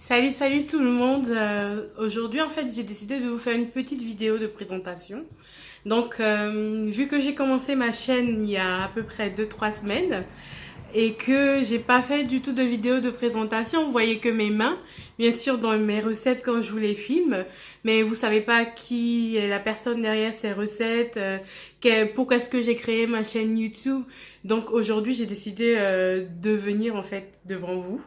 Salut tout le monde. Aujourd'hui, en fait, j'ai décidé de vous faire une petite vidéo de présentation. Donc, vu que j'ai commencé ma chaîne il y a à peu près 2-3 semaines et que j'ai pas fait du tout de vidéo de présentation, vous voyez que mes mains, bien sûr, dans mes recettes quand je vous les filme, mais vous savez pas qui est la personne derrière ces recettes, pourquoi est-ce que j'ai créé ma chaîne YouTube. Donc, aujourd'hui, j'ai décidé de venir en fait devant vous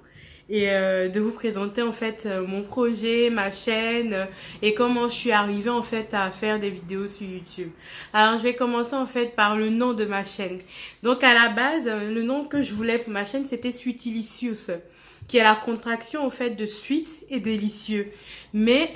et de vous présenter en fait mon projet, ma chaîne et comment je suis arrivée en fait à faire des vidéos sur YouTube. Alors je vais commencer en fait par le nom de ma chaîne. Donc à la base, le nom que je voulais pour ma chaîne c'était Sweetilicious, qui est la contraction en fait de sweet et délicieux. Mais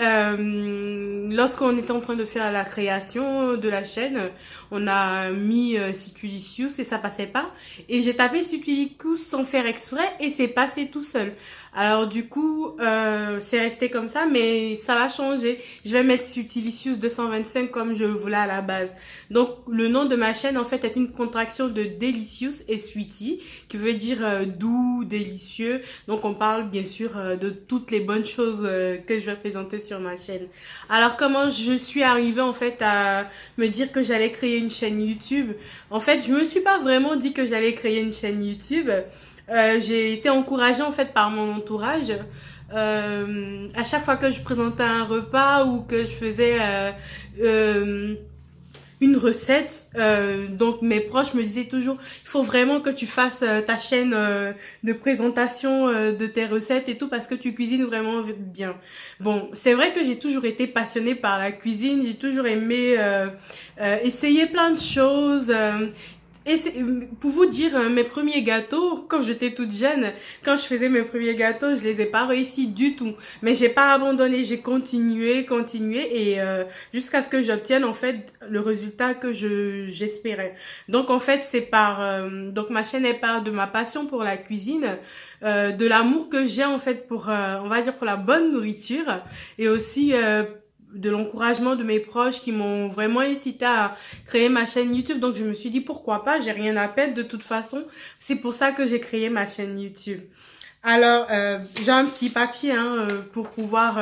lorsqu'on était en train de faire la création de la chaîne, on a mis Sweetilicious et ça passait pas. Et j'ai tapé Sweetilicious sans faire exprès et c'est passé tout seul. Alors du coup, c'est resté comme ça, mais ça va changer. Je vais mettre Sweetilicious 225 comme je voulais à la base. Donc le nom de ma chaîne en fait est une contraction de Delicious et Sweetie, qui veut dire doux, délicieux. Donc on parle bien sûr de toutes les bonnes choses que je vais présenter sur ma chaîne. Alors comment je suis arrivée en fait à me dire que j'allais créer une chaîne YouTube? En fait, je me suis pas vraiment dit que j'allais créer une chaîne YouTube. J'ai été encouragée en fait par mon entourage. À chaque fois que je présentais un repas ou que je faisais une recette, donc mes proches me disaient toujours il faut vraiment que tu fasses ta chaîne de présentation de tes recettes et tout parce que tu cuisines vraiment bien. Bon, c'est vrai que j'ai toujours été passionnée par la cuisine, j'ai toujours aimé essayer plein de choses. Et pour vous dire, mes premiers gâteaux, quand j'étais toute jeune, quand je faisais mes premiers gâteaux, je les ai pas réussi du tout. Mais j'ai pas abandonné, j'ai continué et jusqu'à ce que j'obtienne en fait le résultat que j'espérais. Donc en fait, c'est donc ma chaîne est part de ma passion pour la cuisine, de l'amour que j'ai en fait pour on va dire pour la bonne nourriture et aussi de l'encouragement de mes proches qui m'ont vraiment incité à créer ma chaîne YouTube. Donc je me suis dit pourquoi pas, j'ai rien à perdre de toute façon. C'est pour ça que j'ai créé ma chaîne YouTube. Alors j'ai un petit papier pour pouvoir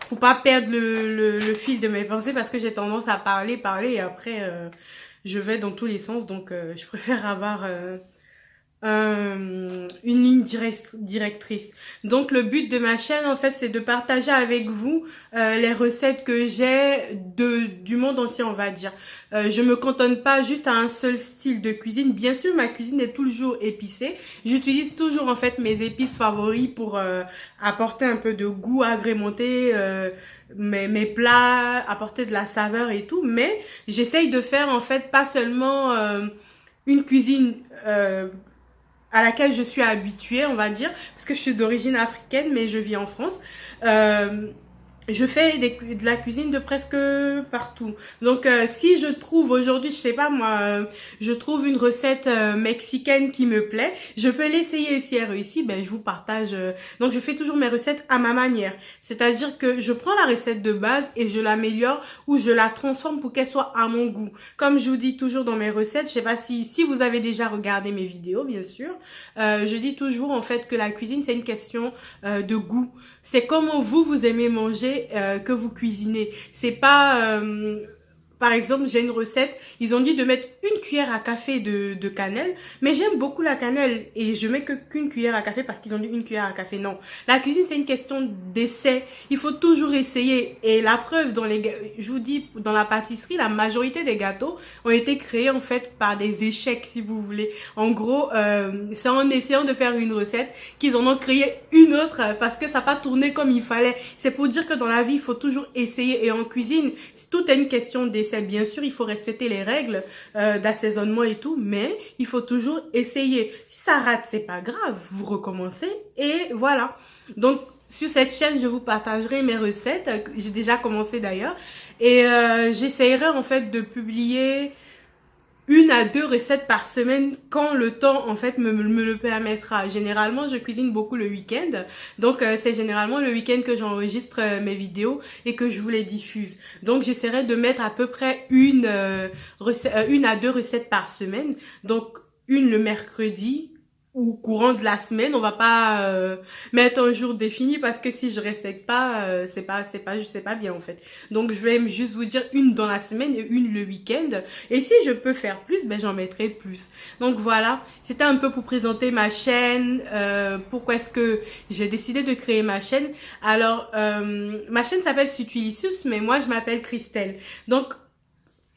pour pas perdre le fil de mes pensées parce que j'ai tendance à parler et après je vais dans tous les sens. Donc je préfère avoir une ligne directrice. Donc le but de ma chaîne en fait c'est de partager avec vous les recettes que j'ai du monde entier on va dire. Je me cantonne pas juste à un seul style de cuisine. Bien sûr ma cuisine est toujours épicée. J'utilise toujours en fait mes épices favoris pour apporter un peu de goût, agrémenter mes plats, apporter de la saveur et tout. Mais j'essaye de faire en fait pas seulement une cuisine à laquelle je suis habituée, on va dire, parce que je suis d'origine africaine, mais je vis en France. Je fais de la cuisine de presque partout. Donc si je trouve aujourd'hui, je sais pas moi, je trouve une recette mexicaine qui me plaît, je peux l'essayer et si elle réussit, ben je vous partage. Donc je fais toujours mes recettes à ma manière. C'est-à-dire que je prends la recette de base et je l'améliore ou je la transforme pour qu'elle soit à mon goût. Comme je vous dis toujours dans mes recettes, je sais pas si vous avez déjà regardé mes vidéos, bien sûr, je dis toujours en fait que la cuisine c'est une question de goût. C'est comment vous aimez manger que vous cuisinez. C'est pas par exemple, j'ai une recette, ils ont dit de mettre une cuillère à café de cannelle, mais j'aime beaucoup la cannelle et je mets qu'une cuillère à café parce qu'ils ont dit une cuillère à café. Non, la cuisine c'est une question d'essai. Il faut toujours essayer et la preuve je vous dis dans la pâtisserie, la majorité des gâteaux ont été créés en fait par des échecs si vous voulez. En gros, c'est en essayant de faire une recette qu'ils en ont créé une autre parce que ça n'a pas tourné comme il fallait. C'est pour dire que dans la vie il faut toujours essayer et en cuisine tout est une question d'essai. Bien sûr, il faut respecter les règles d'assaisonnement et tout, mais il faut toujours essayer. Si ça rate, c'est pas grave, vous recommencez et voilà. Donc sur cette chaîne, je vous partagerai mes recettes. J'ai déjà commencé d'ailleurs et j'essayerai en fait de publier 1 à 2 recettes par semaine quand le temps en fait me le permettra. Généralement je cuisine beaucoup le week-end, donc c'est généralement le week-end que j'enregistre mes vidéos et que je vous les diffuse. Donc j'essaierai de mettre à peu près 1 à 2 recettes par semaine, donc une le mercredi, ou courant de la semaine. On va pas mettre un jour défini parce que si je respecte pas, c'est pas bien en fait. Donc je vais juste vous dire une dans la semaine et une le week-end. Et si je peux faire plus, ben j'en mettrai plus. Donc voilà, c'était un peu pour présenter ma chaîne. Pourquoi est-ce que j'ai décidé de créer ma chaîne? Alors ma chaîne s'appelle Sutulicious, mais moi je m'appelle Christelle. Donc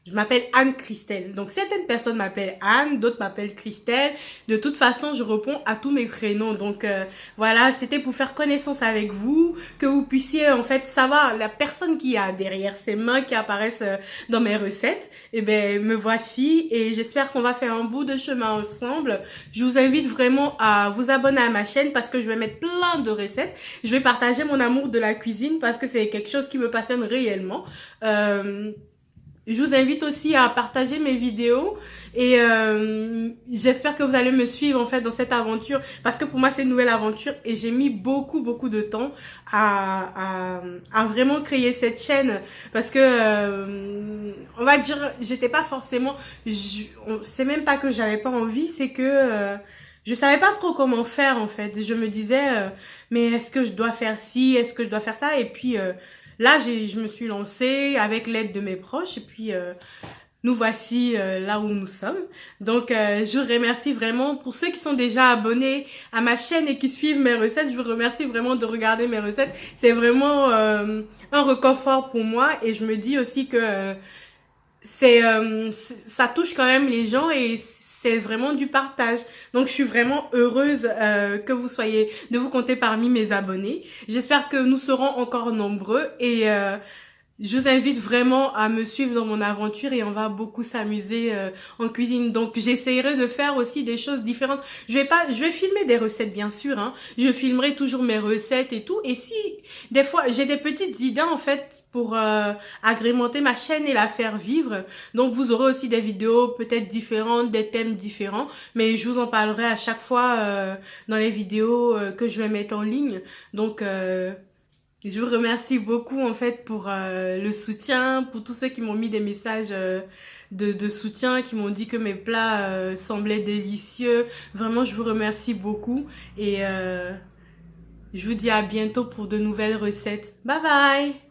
je m'appelle Anne-Christelle. Donc, certaines personnes m'appellent Anne, d'autres m'appellent Christelle. De toute façon, je réponds à tous mes prénoms. Donc, voilà, c'était pour faire connaissance avec vous, que vous puissiez, en fait, savoir la personne qui a derrière ces mains qui apparaissent dans mes recettes. Eh ben, me voici et j'espère qu'on va faire un bout de chemin ensemble. Je vous invite vraiment à vous abonner à ma chaîne parce que je vais mettre plein de recettes. Je vais partager mon amour de la cuisine parce que c'est quelque chose qui me passionne réellement. Je vous invite aussi à partager mes vidéos et j'espère que vous allez me suivre en fait dans cette aventure parce que pour moi c'est une nouvelle aventure et j'ai mis beaucoup de temps à vraiment créer cette chaîne parce que on va dire j'étais pas forcément c'est même pas que j'avais pas envie, c'est que je savais pas trop comment faire en fait. Je me disais mais est-ce que je dois faire ci, est-ce que je dois faire ça et puis là, je me suis lancée avec l'aide de mes proches et puis nous voici là où nous sommes. Donc, je vous remercie vraiment pour ceux qui sont déjà abonnés à ma chaîne et qui suivent mes recettes. Je vous remercie vraiment de regarder mes recettes. C'est vraiment un réconfort pour moi et je me dis aussi que ça touche quand même les gens et c'est vraiment du partage. Donc je suis vraiment heureuse que vous soyez, de vous compter parmi mes abonnés. J'espère que nous serons encore nombreux et je vous invite vraiment à me suivre dans mon aventure et on va beaucoup s'amuser en cuisine. Donc j'essaierai de faire aussi des choses différentes. Je vais filmer des recettes bien sûr, hein. Je filmerai toujours mes recettes et tout. Et si des fois j'ai des petites idées en fait pour agrémenter ma chaîne et la faire vivre. Donc vous aurez aussi des vidéos peut-être différentes, des thèmes différents, mais je vous en parlerai à chaque fois dans les vidéos que je vais mettre en ligne. Donc je vous remercie beaucoup en fait pour le soutien, pour tous ceux qui m'ont mis des messages de soutien, qui m'ont dit que mes plats semblaient délicieux. Vraiment, je vous remercie beaucoup et je vous dis à bientôt pour de nouvelles recettes. Bye bye!